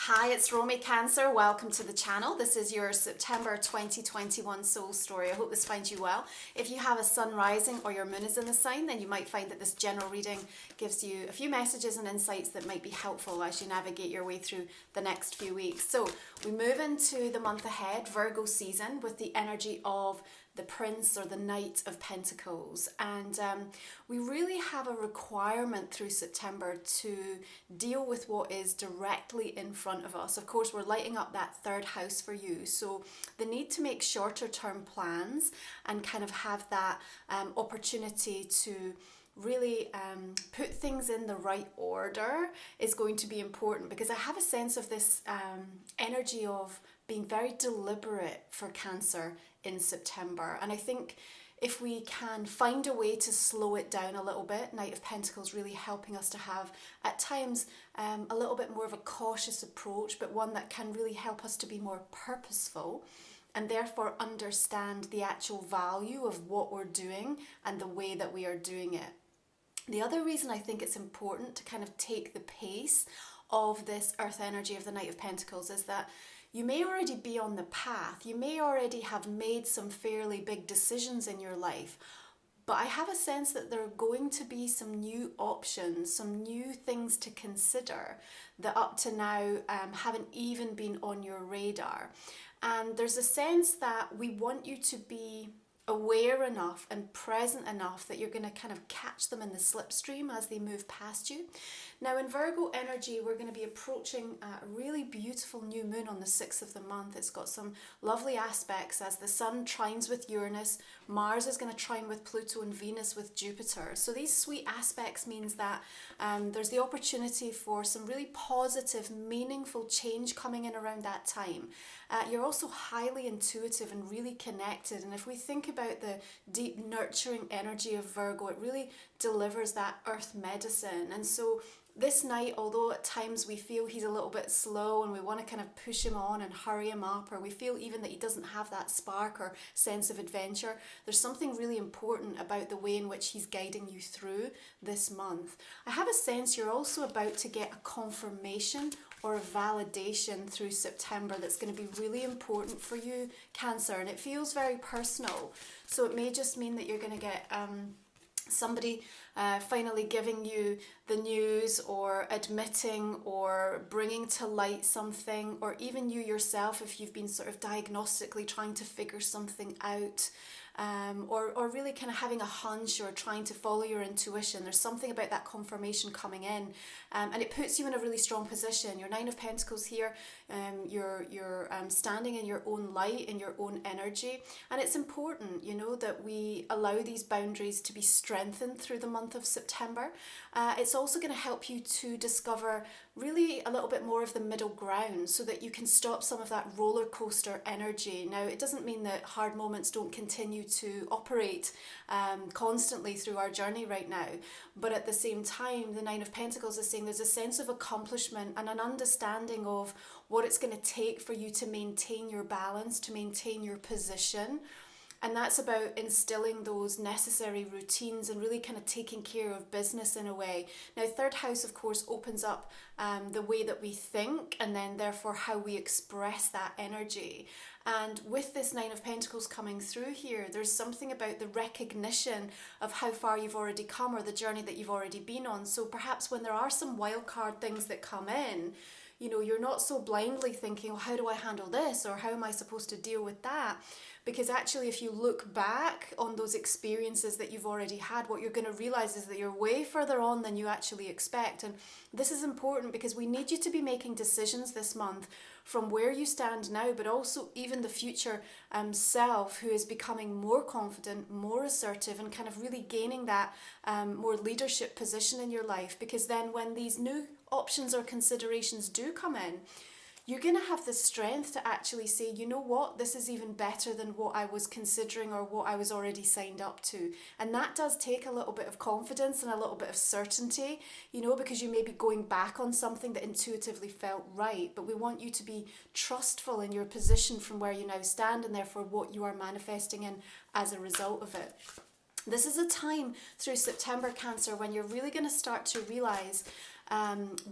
Hi, it's Romy Cancer. Welcome to the channel. This is your September 2021 soul story. I hope this finds you well. If you have a sun rising or your moon is in the sign, then you might find that this general reading gives you a few messages and insights that might be helpful as you navigate your way through the next few weeks. So we move into the month ahead, Virgo season, with the energy of the Prince or the Knight of Pentacles, and we really have a requirement through September to deal with what is directly in front of us. Of course, we're lighting up that third house for you, so the need to make shorter term plans and kind of have that opportunity to really put things in the right order is going to be important, because I have a sense of this energy of being very deliberate for Cancer in September. And I think if we can find a way to slow it down a little bit, Knight of Pentacles really helping us to have at times a little bit more of a cautious approach, but one that can really help us to be more purposeful and therefore understand the actual value of what we're doing and the way that we are doing it. The other reason I think it's important to kind of take the pace of this earth energy of the Knight of Pentacles is that you may already be on the path. You may already have made some fairly big decisions in your life, but I have a sense that there are going to be some new options, some new things to consider that up to now haven't even been on your radar. And there's a sense that we want you to be aware enough and present enough that you're going to kind of catch them in the slipstream as they move past you. Now in Virgo energy, we're going to be approaching a really beautiful new moon on the 6th of the month. It's got some lovely aspects as the Sun trines with Uranus, Mars is going to trine with Pluto, and Venus with Jupiter. So these sweet aspects means that there's the opportunity for some really positive, meaningful change coming in around that time. You're also highly intuitive and really connected, and if we think about the deep nurturing energy of Virgo, it really delivers that earth medicine. And so this night, although at times we feel he's a little bit slow and we want to kind of push him on and hurry him up, or we feel even that he doesn't have that spark or sense of adventure, there's something really important about the way in which he's guiding you through this month. I have a sense you're also about to get a confirmation or a validation through September that's going to be really important for you, Cancer, and it feels very personal. So it may just mean that you're going to get somebody finally giving you the news, or admitting or bringing to light something, or even you yourself if you've been sort of diagnostically trying to figure something out. Or really kind of having a hunch or trying to follow your intuition. There's something about that confirmation coming in, and it puts you in a really strong position. Your Nine of Pentacles here, you're standing in your own light, in your own energy, and it's important, you know, that we allow these boundaries to be strengthened through the month of September. It's also going to help you to discover really a little bit more of the middle ground, so that you can stop some of that roller coaster energy. Now, it doesn't mean that hard moments don't continue to operate constantly through our journey right now, but at the same time, the Nine of Pentacles is saying there's a sense of accomplishment and an understanding of what it's going to take for you to maintain your balance, to maintain your position. And that's about instilling those necessary routines and really kind of taking care of business in a way. Now, third house, of course, opens up the way that we think, and then therefore how we express that energy. And with this Nine of Pentacles coming through here, there's something about the recognition of how far you've already come, or the journey that you've already been on. So perhaps when there are some wild card things that come in, you know, you're not so blindly thinking, oh, how do I handle this, or how am I supposed to deal with that? Because actually, if you look back on those experiences that you've already had, what you're going to realize is that you're way further on than you actually expect. And this is important because we need you to be making decisions this month from where you stand now, but also even the future self, who is becoming more confident, more assertive, and kind of really gaining that more leadership position in your life. Because then when these new options or considerations do come in, you're going to have the strength to actually say, you know what, this is even better than what I was considering or what I was already signed up to. And that does take a little bit of confidence and a little bit of certainty, you know, because you may be going back on something that intuitively felt right. But we want you to be trustful in your position from where you now stand, and therefore what you are manifesting in as a result of it. This is a time through September, Cancer, when you're really going to start to realize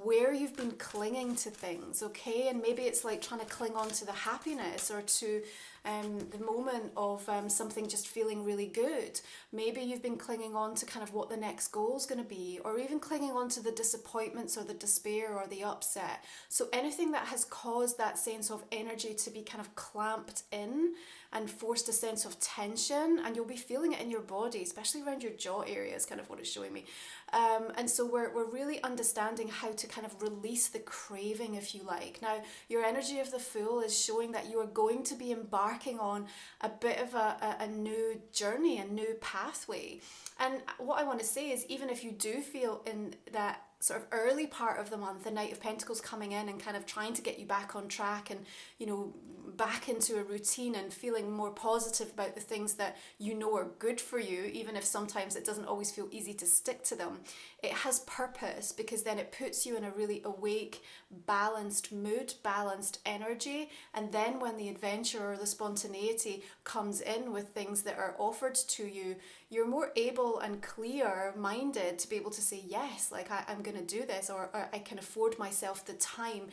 where you've been clinging to things, okay? And maybe it's like trying to cling on to the happiness or to the moment of something just feeling really good. Maybe you've been clinging on to kind of what the next goal is going to be, or even clinging on to the disappointments or the despair or the upset. So anything that has caused that sense of energy to be kind of clamped in and forced a sense of tension, and you'll be feeling it in your body, especially around your jaw area is kind of what it's showing me. And so we're really understanding how to kind of release the craving, if you like. Now, your energy of the Fool is showing that you are going to be embarking on a bit of a new journey, a new pathway. And what I want to say is, even if you do feel in that sort of early part of the month, the Knight of Pentacles coming in and kind of trying to get you back on track and, you know, back into a routine and feeling more positive about the things that you know are good for you, even if sometimes it doesn't always feel easy to stick to them, it has purpose, because then it puts you in a really awake, balanced mood, balanced energy. And then when the adventure or the spontaneity comes in with things that are offered to you, you're more able and clear-minded to be able to say, yes, like I'm going to do this, or I can afford myself the time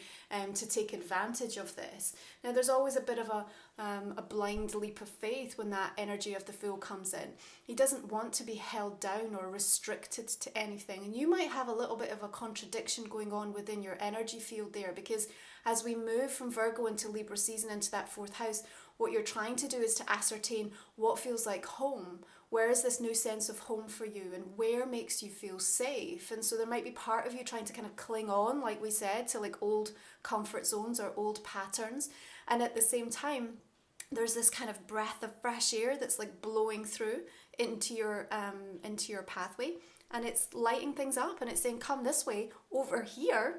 to take advantage of this. Now, there's always a bit of a blind leap of faith when that energy of the Fool comes in. He doesn't want to be held down or restricted to anything. And you might have a little bit of a contradiction going on within your energy field there, because as we move from Virgo into Libra season into that fourth house, what you're trying to do is to ascertain what feels like home. Where is this new sense of home for you, and where makes you feel safe? And so there might be part of you trying to kind of cling on, like we said, to like old comfort zones or old patterns. And at the same time, there's this kind of breath of fresh air that's like blowing through into your pathway, and it's lighting things up, and it's saying, come this way. Over here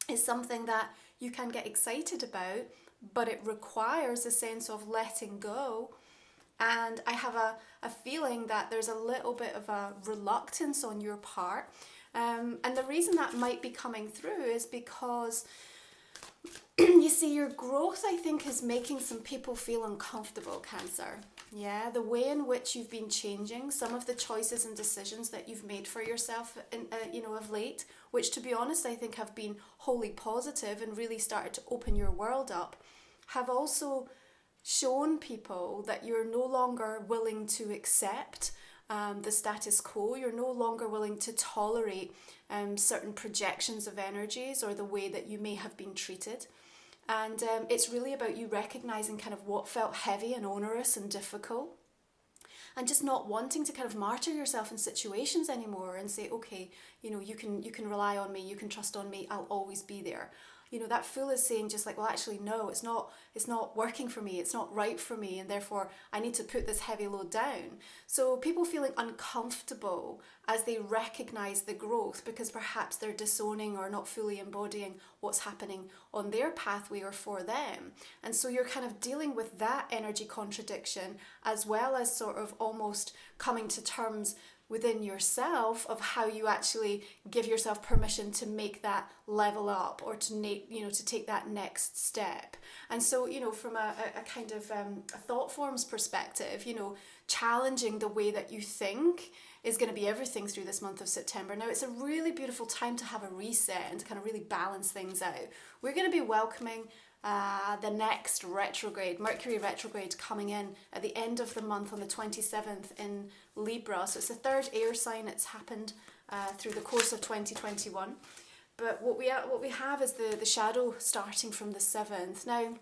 is something that you can get excited about, but it requires a sense of letting go. And I have a feeling that there's a little bit of a reluctance on your part. And the reason that might be coming through is because you see, your growth, I think, is making some people feel uncomfortable, Cancer. Yeah, the way in which you've been changing, some of the choices and decisions that you've made for yourself, of late, which, to be honest, I think have been wholly positive and really started to open your world up, have also shown people that you're no longer willing to accept the status quo. You're no longer willing to tolerate certain projections of energies or the way that you may have been treated. And it's really about you recognizing kind of what felt heavy and onerous and difficult, and just not wanting to kind of martyr yourself in situations anymore and say, okay, you can rely on me, you can trust on me, I'll always be there. That Fool is saying just like, well, actually, no, it's not working for me, it's not right for me, and therefore I need to put this heavy load down. So people feeling uncomfortable as they recognize the growth, because perhaps they're disowning or not fully embodying what's happening on their pathway or for them. And so you're kind of dealing with that energy contradiction, as well as sort of almost coming to terms within yourself of how you actually give yourself permission to make that level up, or to take that next step. And so, from a kind of a thought forms perspective, challenging the way that you think is going to be everything through this month of September. Now, it's a really beautiful time to have a reset and to kind of really balance things out. We're going to be welcoming the next retrograde, Mercury retrograde, coming in at the end of the month on the 27th in Libra. So it's the third air sign. It's happened through the course of 2021. But what we have is the shadow starting from the 7th. Now,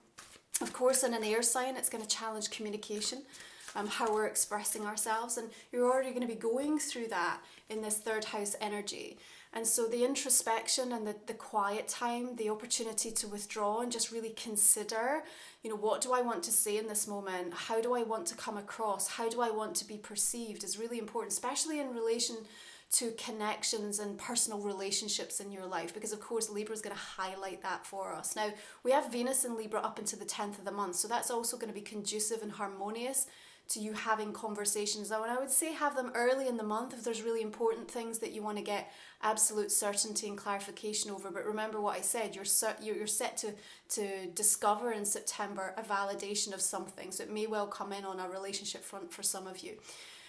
of course, in an air sign, it's going to challenge communication, how we're expressing ourselves. And you're already going to be going through that in this third house energy. And so the introspection and the quiet time, the opportunity to withdraw and just really consider, what do I want to say in this moment? How do I want to come across? How do I want to be perceived is really important, especially in relation to connections and personal relationships in your life, because of course Libra is going to highlight that for us. Now, we have Venus in Libra up into the 10th of the month, so that's also going to be conducive and harmonious to you having conversations. Now, and I would say have them early in the month if there's really important things that you want to get absolute certainty and clarification over. But remember what I said, you're set to discover in September a validation of something. So it may well come in on a relationship front for some of you.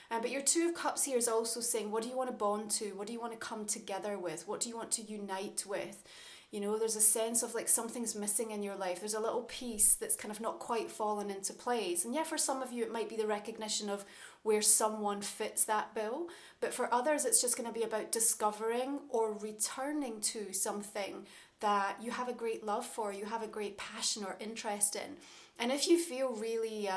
But your Two of Cups here is also saying, what do you want to bond to? What do you want to come together with? What do you want to unite with? You know, there's a sense of like something's missing in your life. There's a little piece that's kind of not quite fallen into place. And yeah, for some of you, it might be the recognition of where someone fits that bill. But for others, it's just going to be about discovering or returning to something that you have a great love for, you have a great passion or interest in. And if you feel really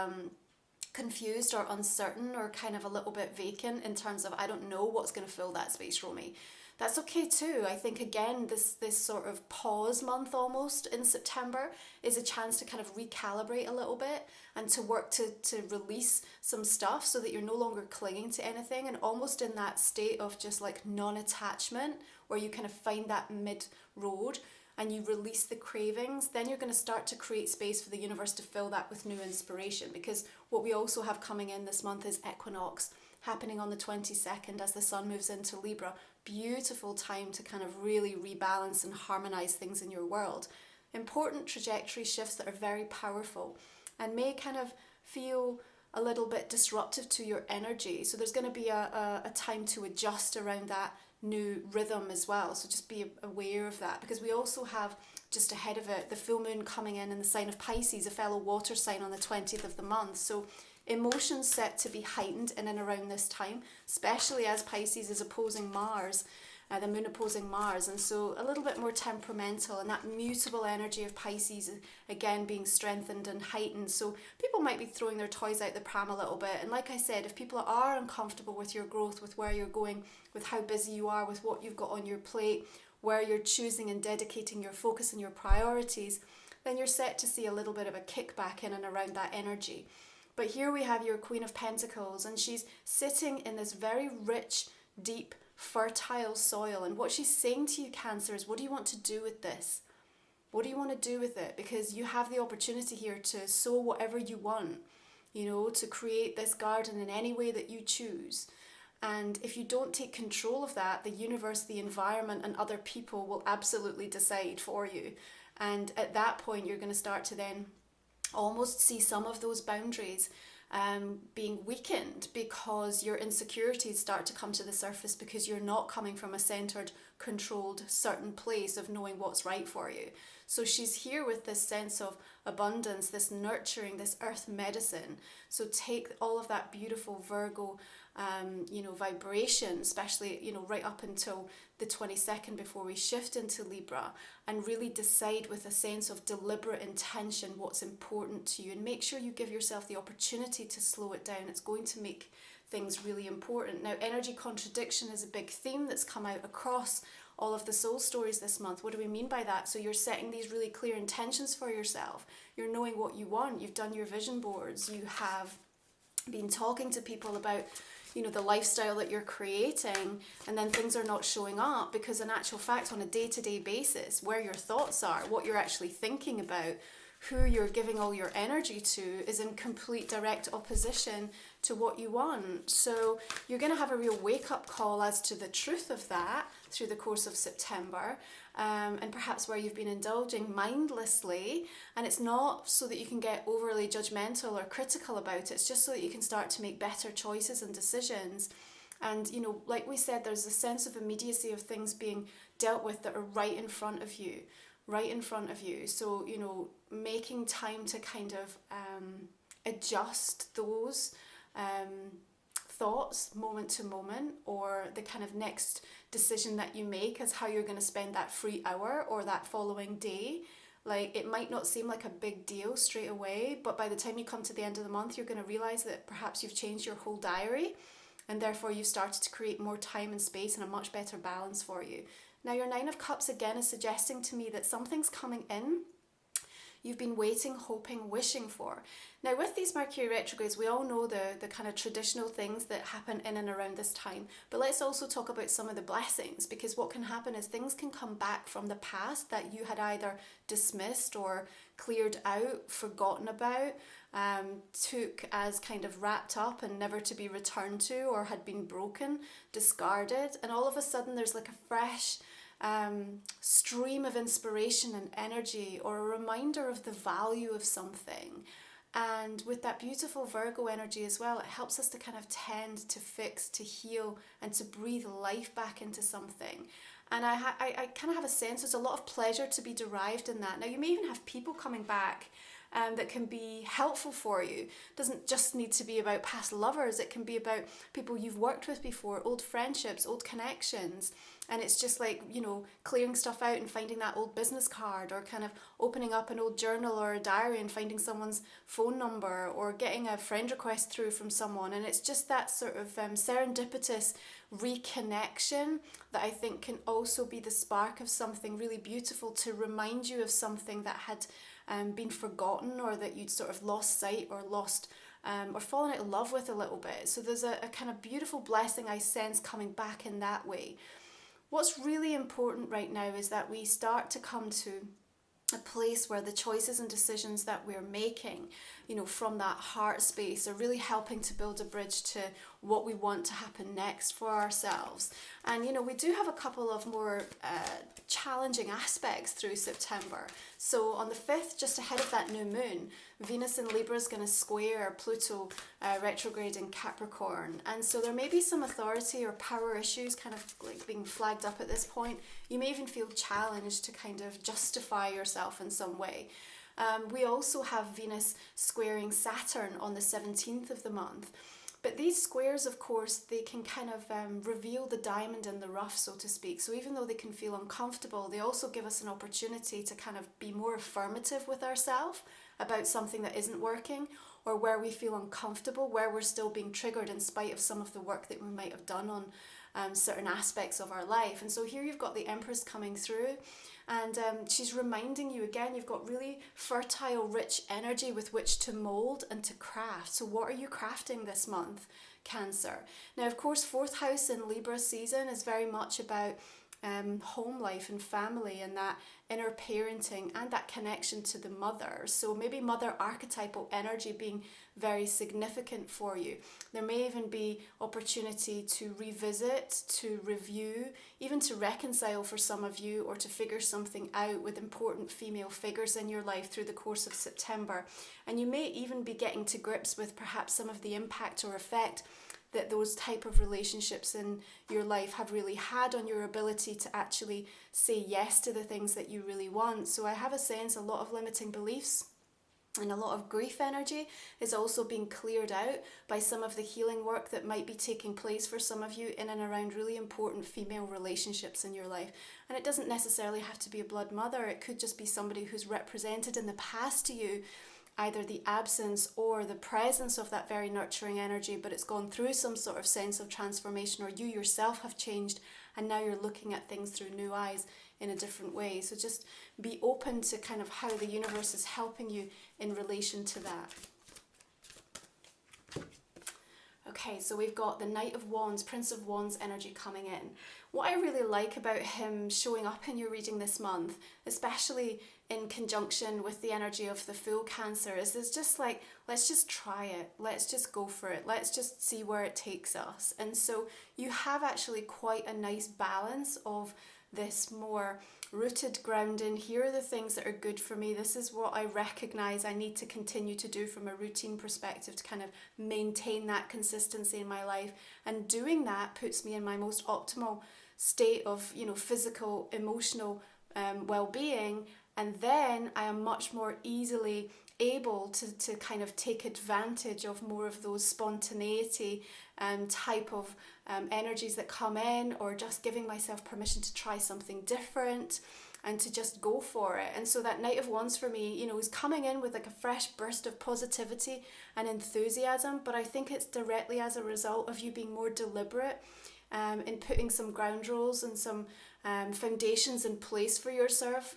confused or uncertain or kind of a little bit vacant in terms of, I don't know what's going to fill that space, Romy, that's okay too. I think again, this sort of pause month almost in September is a chance to kind of recalibrate a little bit and to work to release some stuff so that you're no longer clinging to anything, and almost in that state of just like non-attachment where you kind of find that mid-road and you release the cravings. Then you're going to start to create space for the universe to fill that with new inspiration, because what we also have coming in this month is Equinox, happening on the 22nd as the sun moves into Libra. Beautiful time to kind of really rebalance and harmonize things in your world. Important trajectory shifts that are very powerful and may kind of feel a little bit disruptive to your energy. So there's going to be a time to adjust around that new rhythm as well. So just be aware of that, because we also have just ahead of it the full moon coming in the sign of Pisces, a fellow water sign, on the 20th of the month. So emotions set to be heightened in and around this time, especially as Pisces is opposing Mars, the moon opposing Mars, and so a little bit more temperamental, and that mutable energy of Pisces again being strengthened and heightened. So people might be throwing their toys out the pram a little bit, and like I said, if people are uncomfortable with your growth, with where you're going, with how busy you are, with what you've got on your plate, where you're choosing and dedicating your focus and your priorities, then you're set to see a little bit of a kickback in and around that energy. But here we have your Queen of Pentacles, and she's sitting in this very rich, deep, fertile soil. And what she's saying to you, Cancer, is what do you want to do with this? What do you want to do with it? Because you have the opportunity here to sow whatever you want, you know, to create this garden in any way that you choose. And if you don't take control of that, the universe, the environment, and other people will absolutely decide for you. And at that point, you're going to start to then almost see some of those boundaries being weakened, because your insecurities start to come to the surface because you're not coming from a centered, controlled, certain place of knowing what's right for you. So she's here with this sense of abundance, this nurturing, this earth medicine. So take all of that beautiful Virgo vibration, especially, right up until the 22nd before we shift into Libra, and really decide with a sense of deliberate intention what's important to you, and make sure you give yourself the opportunity to slow it down. It's going to make things really important. Now, energy contradiction is a big theme that's come out across all of the soul stories this month. What do we mean by that? So you're setting these really clear intentions for yourself. You're knowing what you want. You've done your vision boards. You have been talking to people about the lifestyle that you're creating, and then things are not showing up because in actual fact, on a day-to-day basis, where your thoughts are, what you're actually thinking about, who you're giving all your energy to is in complete direct opposition to what you want. So you're going to have a real wake-up call as to the truth of that through the course of September, and perhaps where you've been indulging mindlessly. And it's not so that you can get overly judgmental or critical about it. It's just so that you can start to make better choices and decisions. And, like we said, there's a sense of immediacy of things being dealt with that are right in front of you. So, making time to kind of adjust those thoughts moment to moment, or the kind of next decision that you make as how you're going to spend that free hour or that following day. Like, it might not seem like a big deal straight away, but by the time you come to the end of the month, you're going to realize that perhaps you've changed your whole diary, and therefore you've started to create more time and space and a much better balance for you. Now, your Nine of Cups again is suggesting to me that something's coming in you've been waiting, hoping, wishing for. Now, with these Mercury retrogrades, we all know the kind of traditional things that happen in and around this time, but let's also talk about some of the blessings, because what can happen is things can come back from the past that you had either dismissed or cleared out, forgotten about, took as kind of wrapped up and never to be returned to, or had been broken, discarded, and all of a sudden there's like a fresh stream of inspiration and energy, or a reminder of the value of something. And with that beautiful Virgo energy as well, it helps us to kind of tend to fix, to heal, and to breathe life back into something. And I kind of have a sense there's a lot of pleasure to be derived in that. Now, you may even have people coming back that can be helpful for you. It doesn't just need to be about past lovers. It can be about people you've worked with before, old friendships, old connections. And it's just like, you know, clearing stuff out and finding that old business card, or kind of opening up an old journal or a diary and finding someone's phone number, or getting a friend request through from someone. And it's just that sort of serendipitous reconnection that I think can also be the spark of something really beautiful to remind you of something that had been forgotten, or that you'd sort of lost sight or lost or fallen out of love with a little bit. So there's a kind of beautiful blessing I sense coming back in that way. What's really important right now is that we start to come to a place where the choices and decisions that we're making, you know, from that heart space are really helping to build a bridge to what we want to happen next for ourselves. And, you know, we do have a couple of more challenging aspects through September. So on the 5th, just ahead of that new moon, Venus in Libra is going to square Pluto retrograde in Capricorn. And so there may be some authority or power issues kind of like being flagged up at this point. You may even feel challenged to kind of justify yourself in some way. We also have Venus squaring Saturn on the 17th of the month. But these squares, of course, they can kind of reveal the diamond in the rough, so to speak. So even though they can feel uncomfortable, they also give us an opportunity to kind of be more affirmative with ourselves about something that isn't working, or where we feel uncomfortable, where we're still being triggered in spite of some of the work that we might have done on certain aspects of our life. And so here you've got the Empress coming through, and she's reminding you again, you've got really fertile, rich energy with which to mold and to craft. So what are you crafting this month, Cancer? Now, of course, 4th house in Libra season is very much about home life and family, and that inner parenting and that connection to the mother. So maybe mother archetypal energy being very significant for you. There may even be opportunity to revisit, to review, even to reconcile for some of you, or to figure something out with important female figures in your life through the course of September. And you may even be getting to grips with perhaps some of the impact or effect that those type of relationships in your life have really had on your ability to actually say yes to the things that you really want. So I have a sense a lot of limiting beliefs and a lot of grief energy is also being cleared out by some of the healing work that might be taking place for some of you in and around really important female relationships in your life. And it doesn't necessarily have to be a blood mother. It could just be somebody who's represented in the past to you either the absence or the presence of that very nurturing energy, but it's gone through some sort of sense of transformation, or you yourself have changed and now you're looking at things through new eyes in a different way. So just be open to kind of how the universe is helping you in relation to that. Okay, so we've got the Knight of Wands, Prince of Wands energy coming in. What I really like about him showing up in your reading this month, especially in conjunction with the energy of the full Cancer, is there's just like, let's just try it, let's just go for it, let's just see where it takes us. And so you have actually quite a nice balance of this more rooted grounding. Here are the things that are good for me. This is what I recognize I need to continue to do from a routine perspective to kind of maintain that consistency in my life. And doing that puts me in my most optimal state of, you know, physical, emotional well-being. And then I am much more easily able to kind of take advantage of more of those spontaneity type of energies that come in, or just giving myself permission to try something different and to just go for it. And so that Knight of Wands for me, you know, is coming in with like a fresh burst of positivity and enthusiasm, but I think it's directly as a result of you being more deliberate in putting some ground rules and some foundations in place for yourself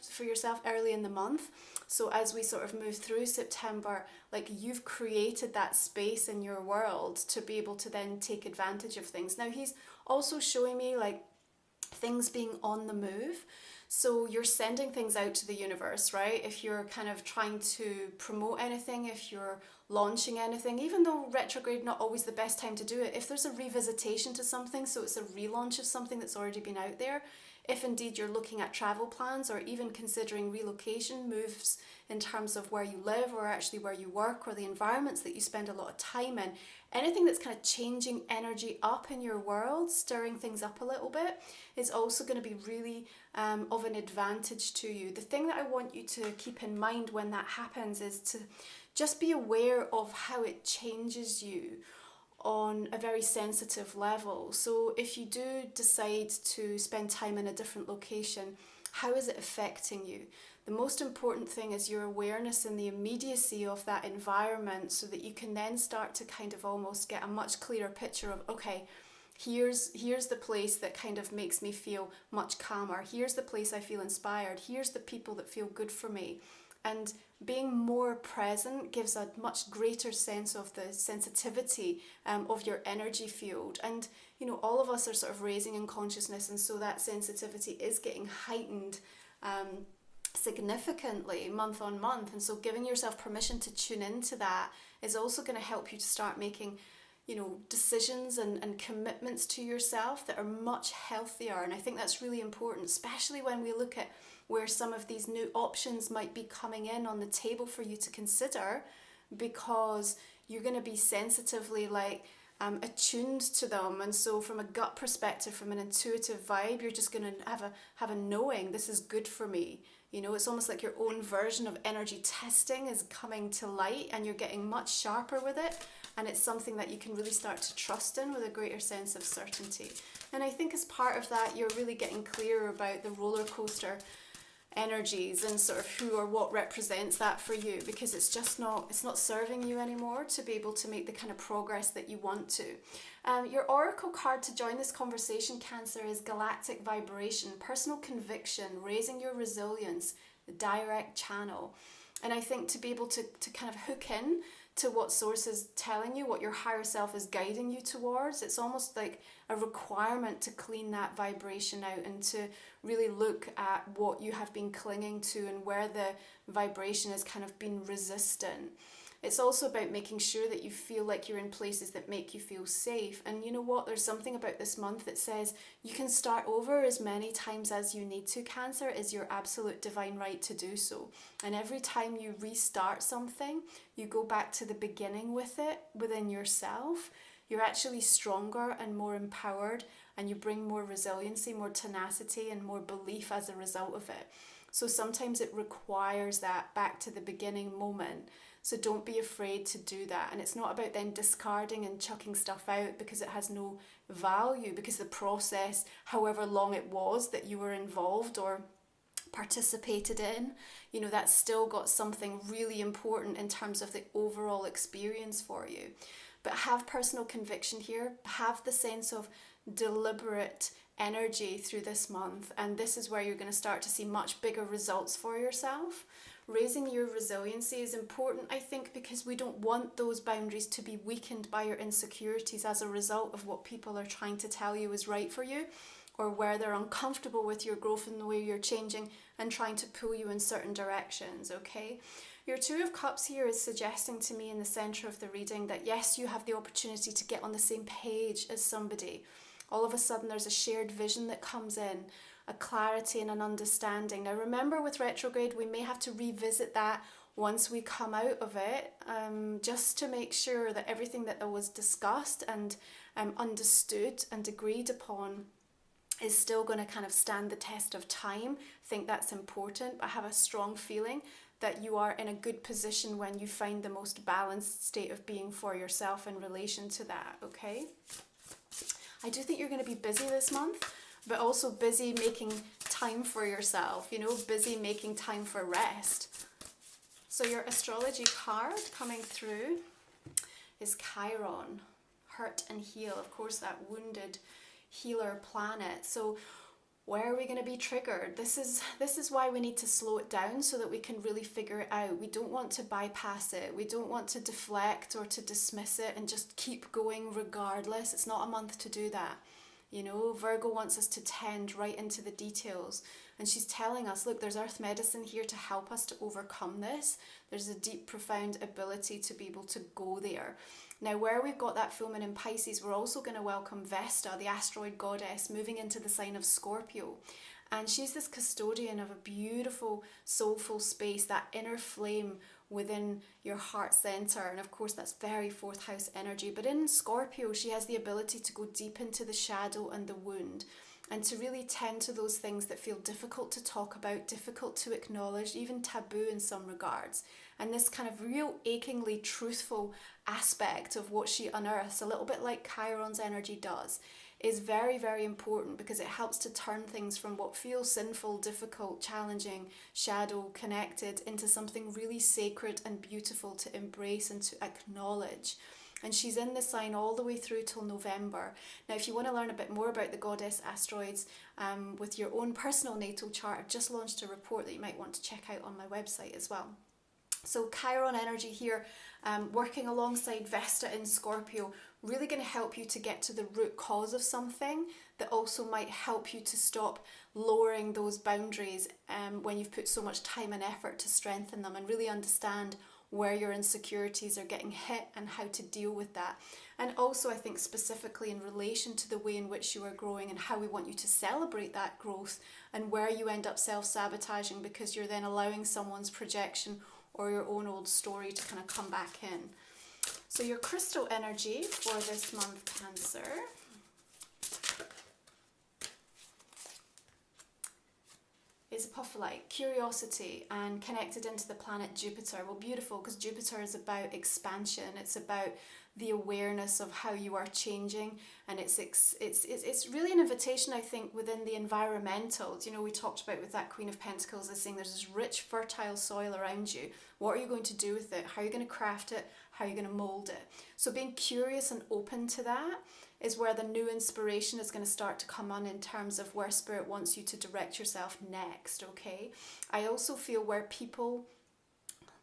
early in the month. So as we sort of move through September, like you've created that space in your world to be able to then take advantage of things. Now he's also showing me like things being on the move. So you're sending things out to the universe, right? If you're kind of trying to promote anything, if you're launching anything, even though retrograde not always the best time to do it, if there's a revisitation to something, so it's a relaunch of something that's already been out there, If indeed you're looking at travel plans or even considering relocation moves in terms of where you live or actually where you work or the environments that you spend a lot of time in, anything that's kind of changing energy up in your world, stirring things up a little bit, is also going to be really of an advantage to you. The thing that I want you to keep in mind when that happens is to just be aware of how it changes you on a very sensitive level. So if you do decide to spend time in a different location, how is it affecting you? The most important thing is your awareness and the immediacy of that environment, so that you can then start to kind of almost get a much clearer picture of, okay, here's the place that kind of makes me feel much calmer. Here's the place I feel inspired. Here's the people that feel good for me. And being more present gives a much greater sense of the sensitivity of your energy field. And, you know, all of us are sort of raising in consciousness, and so that sensitivity is getting heightened significantly month on month. And so giving yourself permission to tune into that is also going to help you to start making, you know, decisions and commitments to yourself that are much healthier. And I think that's really important, especially when we look at where some of these new options might be coming in on the table for you to consider, because you're going to be sensitively attuned to them. And so from a gut perspective, from an intuitive vibe, you're just going to have a knowing, this is good for me. You know, it's almost like your own version of energy testing is coming to light, and you're getting much sharper with it. And it's something that you can really start to trust in with a greater sense of certainty. And I think as part of that, you're really getting clearer about the roller coaster energies and sort of who or what represents that for you, because it's not serving you anymore to be able to make the kind of progress that you want to. Your oracle card to join this conversation, Cancer, is galactic vibration, personal conviction, raising your resilience, the direct channel. And I think to be able to kind of hook in to what source is telling you, what your higher self is guiding you towards, it's almost like a requirement to clean that vibration out and to really look at what you have been clinging to and where the vibration has kind of been resistant. It's also about making sure that you feel like you're in places that make you feel safe. And you know what? There's something about this month that says you can start over as many times as you need to. Cancer, is your absolute divine right to do so. And every time you restart something, you go back to the beginning with it within yourself. You're actually stronger and more empowered, and you bring more resiliency, more tenacity, and more belief as a result of it. So sometimes it requires that back to the beginning moment. So don't be afraid to do that. And it's not about then discarding and chucking stuff out because it has no value, because the process, however long it was that you were involved or participated in, you know, that's still got something really important in terms of the overall experience for you. But have personal conviction here, have the sense of deliberate energy through this month, and this is where you're going to start to see much bigger results for yourself. Raising your resiliency is important, I think, because we don't want those boundaries to be weakened by your insecurities as a result of what people are trying to tell you is right for you, or where they're uncomfortable with your growth and the way you're changing and trying to pull you in certain directions, okay? Your Two of Cups here is suggesting to me in the centre of the reading that yes, you have the opportunity to get on the same page as somebody. All of a sudden there's a shared vision that comes in, a clarity and an understanding. Now remember, with retrograde, we may have to revisit that once we come out of it, just to make sure that everything that was discussed and understood and agreed upon is still going to kind of stand the test of time. I think that's important, but I have a strong feeling that you are in a good position when you find the most balanced state of being for yourself in relation to that, okay? I do think you're going to be busy this month, but also busy making time for yourself, you know, busy making time for rest. So your astrology card coming through is Chiron, hurt and heal. Of course, that wounded healer planet. So where are we going to be triggered? This is why we need to slow it down so that we can really figure it out. We don't want to bypass it. We don't want to deflect or to dismiss it and just keep going regardless. It's not a month to do that. You know, Virgo wants us to tend right into the details. And she's telling us, look, there's earth medicine here to help us to overcome this. There's a deep, profound ability to be able to go there. Now, where we've got that full moon in Pisces, we're also going to welcome Vesta, the asteroid goddess, moving into the sign of Scorpio. And she's this custodian of a beautiful, soulful space, that inner flame within your heart center. And of course, that's very fourth house energy. But in Scorpio, she has the ability to go deep into the shadow and the wound, and to really tend to those things that feel difficult to talk about, difficult to acknowledge, even taboo in some regards. And this kind of real achingly truthful aspect of what she unearths, a little bit like Chiron's energy does, is very, very important, because it helps to turn things from what feels sinful, difficult, challenging, shadow, connected, into something really sacred and beautiful to embrace and to acknowledge. And she's in the sign all the way through till November. Now, if you want to learn a bit more about the goddess asteroids with your own personal natal chart, I've just launched a report that you might want to check out on my website as well. So Chiron energy here, working alongside Vesta in Scorpio, really going to help you to get to the root cause of something, that also might help you to stop lowering those boundaries when you've put so much time and effort to strengthen them, and really understand where your insecurities are getting hit and how to deal with that. And also, I think specifically in relation to the way in which you are growing and how we want you to celebrate that growth, and where you end up self-sabotaging because you're then allowing someone's projection or your own old story to kind of come back in. So your crystal energy for this month, Cancer, is apophyllite, curiosity, and connected into the planet Jupiter. Well, beautiful, because Jupiter is about expansion. It's about the awareness of how you are changing, and it's really an invitation, I think, within the environmental. You know, we talked about with that Queen of Pentacles, is saying there's this rich, fertile soil around you. What are you going to do with it? How are you going to craft it? How are you going to mold it? So being curious and open to that is where the new inspiration is going to start to come on, in terms of where Spirit wants you to direct yourself next, okay? I also feel where people,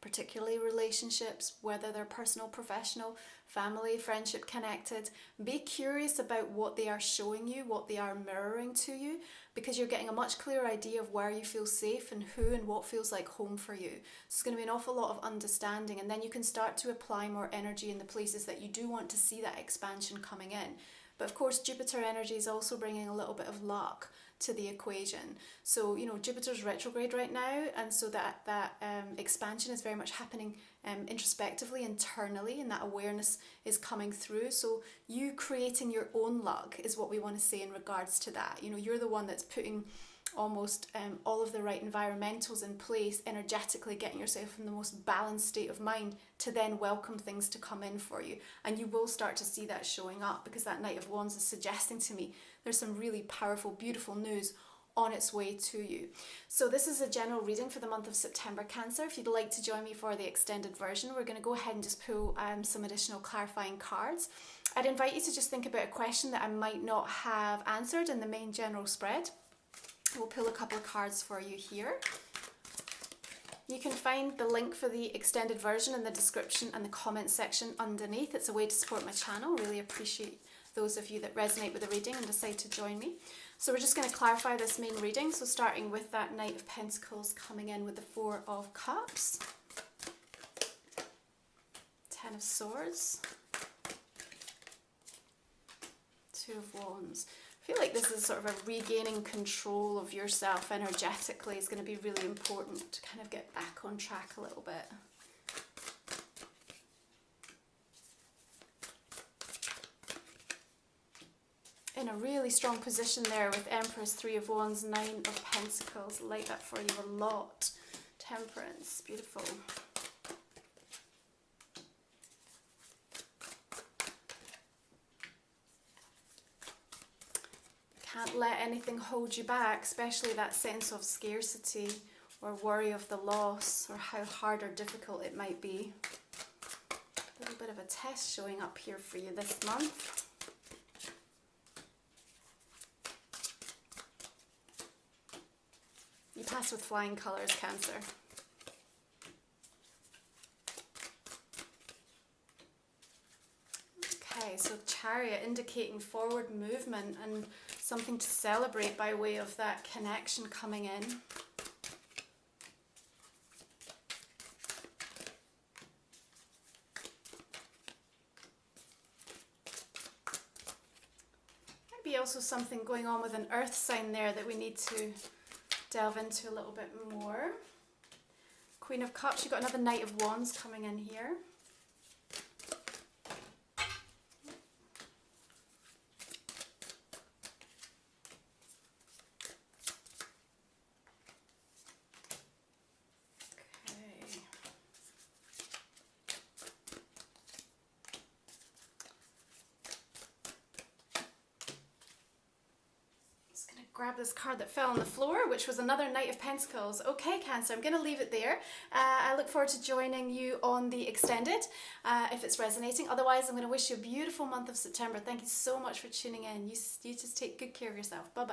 particularly relationships, whether they're personal, professional, family, friendship connected, be curious about what they are showing you, what they are mirroring to you, because you're getting a much clearer idea of where you feel safe and who and what feels like home for you. So it's going to be an awful lot of understanding, and then you can start to apply more energy in the places that you do want to see that expansion coming in. But of course, Jupiter energy is also bringing a little bit of luck to the equation. So, you know, Jupiter's retrograde right now, and so that expansion is very much happening introspectively, internally, and that awareness is coming through. So you creating your own luck is what we want to say in regards to that. You know, you're the one that's putting almost all of the right environmentals in place, energetically getting yourself in the most balanced state of mind to then welcome things to come in for you. And you will start to see that showing up, because that Knight of Wands is suggesting to me there's some really powerful, beautiful news on its way to you. So this is a general reading for the month of September, Cancer. If you'd like to join me for the extended version, we're going to go ahead and just pull some additional clarifying cards. I'd invite you to just think about a question that I might not have answered in the main general spread. We'll pull a couple of cards for you here. You can find the link for the extended version in the description and the comment section underneath. It's a way to support my channel. Really appreciate those of you that resonate with the reading and decide to join me. So we're just going to clarify this main reading. So starting with that Knight of Pentacles coming in with the Four of Cups, Ten of Swords, Two of Wands. I feel like this is sort of a regaining control of yourself energetically. It's going to be really important to kind of get back on track a little bit. In a really strong position there with Empress, Three of Wands, Nine of Pentacles. Like that for you a lot. Temperance, beautiful. Can't let anything hold you back, especially that sense of scarcity or worry of the loss or how hard or difficult it might be. A little bit of a test showing up here for you this month. You pass with flying colours, Cancer. Okay, so Chariot indicating forward movement and something to celebrate by way of that connection coming in. Might be also something going on with an earth sign there that we need to delve into a little bit more. Queen of Cups, you've got another Knight of Wands coming in here. Grab this card that fell on the floor, which was another Knight of Pentacles. Okay, Cancer, I'm going to leave it there. I look forward to joining you on the extended if it's resonating. Otherwise, I'm going to wish you a beautiful month of September. Thank you so much for tuning in. You just take good care of yourself. Bye-bye.